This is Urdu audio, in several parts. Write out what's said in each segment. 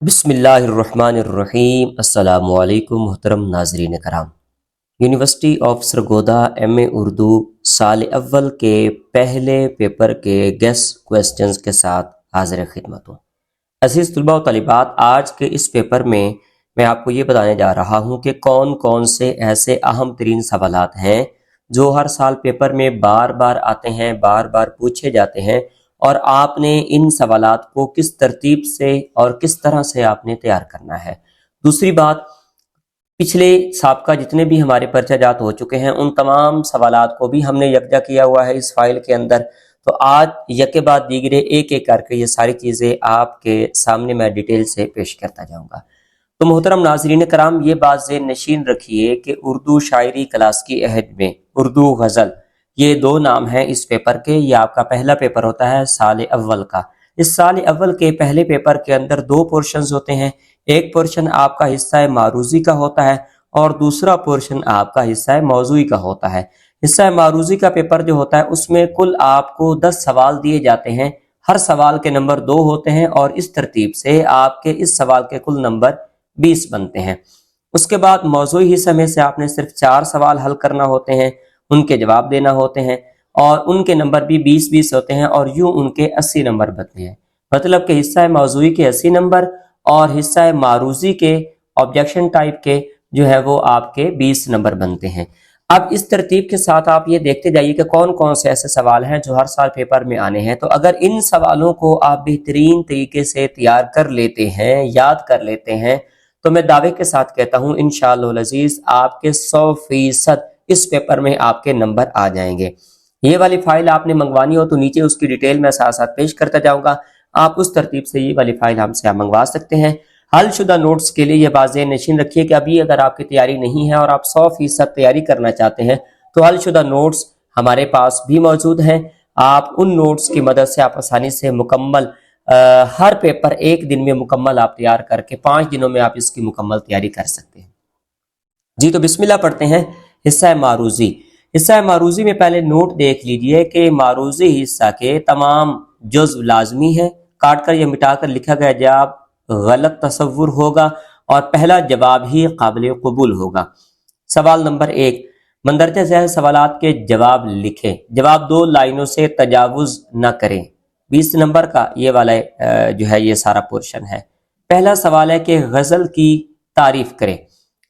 بسم اللہ الرحمن الرحیم۔ السلام علیکم محترم ناظرین کرام۔ یونیورسٹی آف سرگودا ایم اے اردو سال اول کے پہلے پیپر کے گیس کویسچنز کے ساتھ حاضر خدمت ہوں۔ عزیز طلباء و طالبات، آج کے اس پیپر میں آپ کو یہ بتانے جا رہا ہوں کہ کون کون سے ایسے اہم ترین سوالات ہیں جو ہر سال پیپر میں بار بار آتے ہیں، بار بار پوچھے جاتے ہیں، اور آپ نے ان سوالات کو کس ترتیب سے اور کس طرح سے آپ نے تیار کرنا ہے۔ دوسری بات، پچھلے سابقہ جتنے بھی ہمارے پرچہ جات ہو چکے ہیں ان تمام سوالات کو بھی ہم نے یکجا کیا ہوا ہے اس فائل کے اندر، تو آج یکے بعد دیگرے ایک ایک کر کے یہ ساری چیزیں آپ کے سامنے میں ڈیٹیل سے پیش کرتا جاؤں گا۔ تو محترم ناظرین کرام، یہ بات ذہن نشین رکھیے کہ اردو شاعری کلاس کی عہد میں اردو غزل، یہ دو نام ہیں اس پیپر کے۔ یہ آپ کا پہلا پیپر ہوتا ہے سال اول کا۔ اس سال اول کے پہلے پیپر کے اندر دو پورشنز ہوتے ہیں، ایک پورشن آپ کا حصہ معروضی کا ہوتا ہے اور دوسرا پورشن آپ کا حصہ موضوعی کا ہوتا ہے۔ حصہ معروضی کا پیپر جو ہوتا ہے اس میں کل آپ کو 10 سوال دیے جاتے ہیں، ہر سوال کے نمبر 2 ہوتے ہیں اور اس ترتیب سے آپ کے اس سوال کے کل نمبر 20 بنتے ہیں۔ اس کے بعد موضوعی حصہ میں سے آپ نے صرف 4 سوال حل کرنا ہوتے ہیں، ان کے جواب دینا ہوتے ہیں اور ان کے نمبر بھی 20 ہوتے ہیں اور یوں ان کے 80 نمبر بنتے ہیں۔ مطلب کہ حصہ موضوعی کے 80 نمبر اور حصہ معروضی کے آبجیکشن ٹائپ کے جو ہے وہ آپ کے 20 نمبر بنتے ہیں۔ اب اس ترتیب کے ساتھ آپ یہ دیکھتے جائیے کہ کون کون سے ایسے سوال ہیں جو ہر سال پیپر میں آنے ہیں، تو اگر ان سوالوں کو آپ بہترین طریقے سے تیار کر لیتے ہیں، یاد کر لیتے ہیں، تو میں دعوے کے ساتھ کہتا ہوں انشاءاللہ العزیز آپ کے 100% اس پیپر میں آپ کے نمبر آ جائیں گے۔ یہ والی فائل آپ نے منگوانی ہو تو نیچے اس کی ڈیٹیل میں ساتھ ساتھ پیش کرتا جاؤں گا، آپ اس ترتیب سے یہ والی فائل ہم سے آپ منگوا سکتے ہیں۔ حل شدہ نوٹس کے لیے یہ بات ذہن نشین رکھیے کہ ابھی اگر آپ کی تیاری نہیں ہے اور آپ 100% تیاری کرنا چاہتے ہیں تو حل شدہ نوٹس ہمارے پاس بھی موجود ہیں۔ آپ ان نوٹس کی مدد سے آپ آسانی سے مکمل ہر پیپر ایک دن میں مکمل آپ تیار کر کے 5 دنوں میں آپ اس کی مکمل تیاری کر سکتے ہیں۔ جی تو بسم اللہ پڑھتے ہیں۔ حصہ معروضی۔ حصہ معروضی میں پہلے نوٹ دیکھ لیجئے کہ معروضی حصہ کے تمام جزو لازمی ہیں، کاٹ کر یا مٹا کر لکھا گیا جواب غلط تصور ہوگا اور پہلا جواب ہی قابل قبول ہوگا۔ سوال نمبر 1، مندرجہ ذیل سوالات کے جواب لکھیں، جواب 2 لائنوں سے تجاوز نہ کریں۔ 20 نمبر کا یہ والا جو ہے یہ سارا پورشن ہے۔ پہلا سوال ہے کہ غزل کی تعریف کریں۔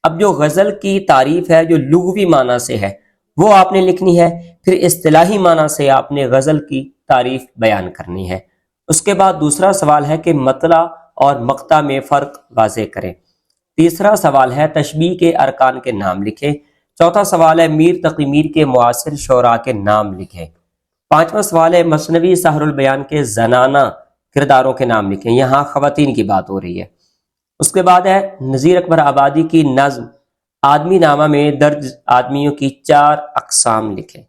اب جو غزل کی تعریف ہے جو لغوی معنی سے ہے وہ آپ نے لکھنی ہے، پھر اصطلاحی معنی سے آپ نے غزل کی تعریف بیان کرنی ہے۔ اس کے بعد دوسرا سوال ہے کہ مطلع اور مقطع میں فرق واضح کریں۔ تیسرا سوال ہے تشبیہ کے ارکان کے نام لکھیں۔ چوتھا سوال ہے میر تقی میر کے معاصر شعراء کے نام لکھیں۔ پانچواں سوال ہے مثنوی سحر البیان کے زنانہ کرداروں کے نام لکھیں، یہاں خواتین کی بات ہو رہی ہے۔ اس کے بعد ہے نذیر اکبر آبادی کی نظم آدمی نامہ میں درج آدمیوں کی 4 اقسام لکھیں۔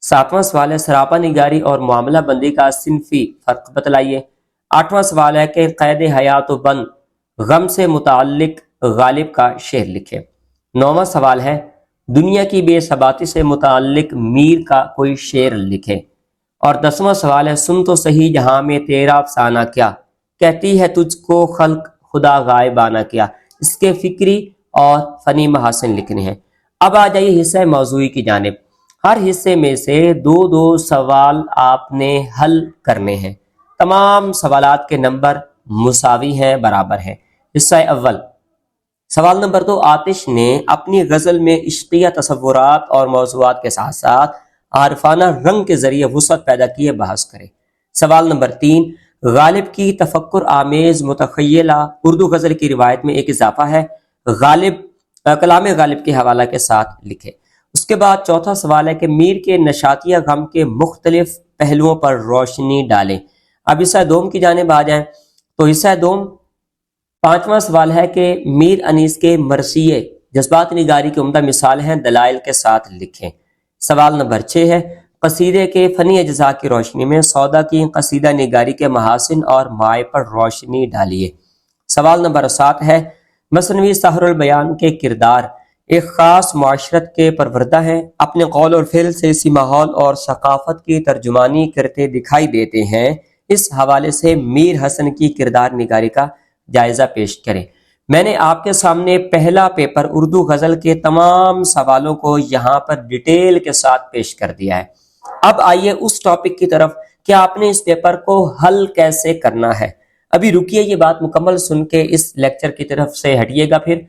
7واں سوال ہے سراپا نگاری اور معاملہ بندی کا صنفی فرق بتلائیے۔ 8واں سوال ہے کہ قید حیات و بند غم سے متعلق غالب کا شعر لکھیں۔ 9واں سوال ہے دنیا کی بے ثباتی سے متعلق میر کا کوئی شعر لکھیں۔ اور 10واں سوال ہے سن تو صحیح جہاں میں تیرا افسانہ کیا، کہتی ہے تجھ کو خلق خدا غائبانہ کیا، اس کے فکری اور فنی محاسن لکھنے ہیں۔ اب آ جائیے حصہ موضوعی کی جانب۔ ہر حصے میں سے 2 سوال آپ نے حل کرنے ہیں۔ تمام سوالات کے نمبر مساوی ہیں، برابر ہیں۔ حصہ اول، سوال نمبر 2، آتش نے اپنی غزل میں عشقیہ تصورات اور موضوعات کے ساتھ ساتھ عارفانہ رنگ کے ذریعے وسعت پیدا کیے، بحث کریں۔ سوال نمبر 3، غالب کی تفکر آمیز متخیلہ اردو غزل کی روایت میں ایک اضافہ ہے، کلام غالب کے حوالہ کے ساتھ لکھے۔ اس کے بعد چوتھا سوال ہے کہ میر کے نشاطیہ غم کے مختلف پہلوؤں پر روشنی ڈالیں۔ اب حصہ دوم کی جانب آ جائیں تو حصہ دوم 5واں سوال ہے کہ میر انیس کے مرثیے جذبات نگاری کی عمدہ مثال ہیں، دلائل کے ساتھ لکھیں۔ سوال نمبر 6 ہے قصیدے کے فنی اجزاء کی روشنی میں سودا کی قصیدہ نگاری کے محاسن اور مائع پر روشنی ڈالیے۔ سوال نمبر 7 ہے مثنوی سحر البیان کے کردار ایک خاص معاشرت کے پروردہ ہیں، اپنے قول اور فعل سے اسی ماحول اور ثقافت کی ترجمانی کرتے دکھائی دیتے ہیں۔ اس حوالے سے میر حسن کی کردار نگاری کا جائزہ پیش کریں۔ میں نے آپ کے سامنے پہلا پیپر اردو غزل کے تمام سوالوں کو یہاں پر ڈیٹیل کے ساتھ پیش کر دیا ہے۔ اب آئیے اس ٹاپک کی طرف کہ آپ نے اس پیپر کو حل کیسے کرنا ہے۔ ابھی رکیے، یہ بات مکمل سن کے اس لیکچر کی طرف سے ہٹیے گا پھر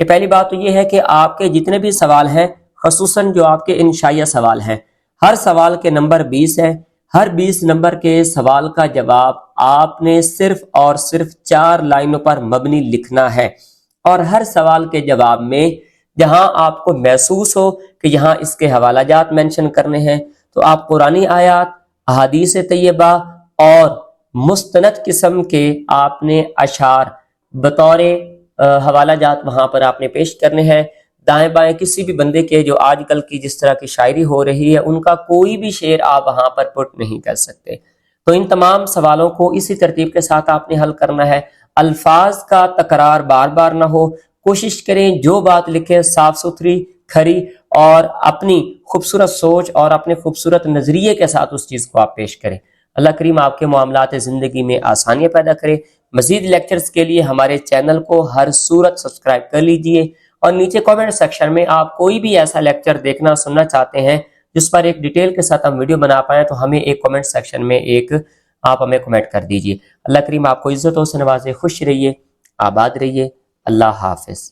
کہ پہلی بات تو یہ ہے کہ آپ کے جتنے بھی سوال ہیں، خصوصاً جو آپ کے انشائیہ سوال ہیں، ہر سوال کے نمبر 20 ہیں۔ ہر 20 نمبر کے سوال کا جواب آپ نے صرف اور صرف 4 لائنوں پر مبنی لکھنا ہے، اور ہر سوال کے جواب میں جہاں آپ کو محسوس ہو کہ یہاں اس کے حوالہ جات مینشن کرنے ہیں تو آپ قرآنی آیات، احادیث طیبہ اور مستند قسم کے آپ نے اشعار بطور حوالہ جات وہاں پر آپ نے پیش کرنے ہیں۔ دائیں بائیں کسی بھی بندے کے جو آج کل کی جس طرح کی شاعری ہو رہی ہے ان کا کوئی بھی شعر آپ وہاں پر پٹ نہیں کر سکتے۔ تو ان تمام سوالوں کو اسی ترتیب کے ساتھ آپ نے حل کرنا ہے۔ الفاظ کا تکرار بار بار نہ ہو، کوشش کریں جو بات لکھیں صاف ستھری، کھری اور اپنی خوبصورت سوچ اور اپنے خوبصورت نظریے کے ساتھ اس چیز کو آپ پیش کریں۔ اللہ کریم آپ کے معاملات زندگی میں آسانیاں پیدا کرے۔ مزید لیکچرز کے لیے ہمارے چینل کو ہر صورت سبسکرائب کر لیجئے، اور نیچے کامنٹ سیکشن میں آپ کوئی بھی ایسا لیکچر دیکھنا سننا چاہتے ہیں جس پر ایک ڈیٹیل کے ساتھ ہم ویڈیو بنا پائیں تو ہمیں ایک کامنٹ سیکشن میں آپ ہمیں کامنٹ کر دیجئے۔ اللہ کریم آپ کو عزتوں سے نوازے، خوش رہیے، آباد رہیے۔ اللہ حافظ۔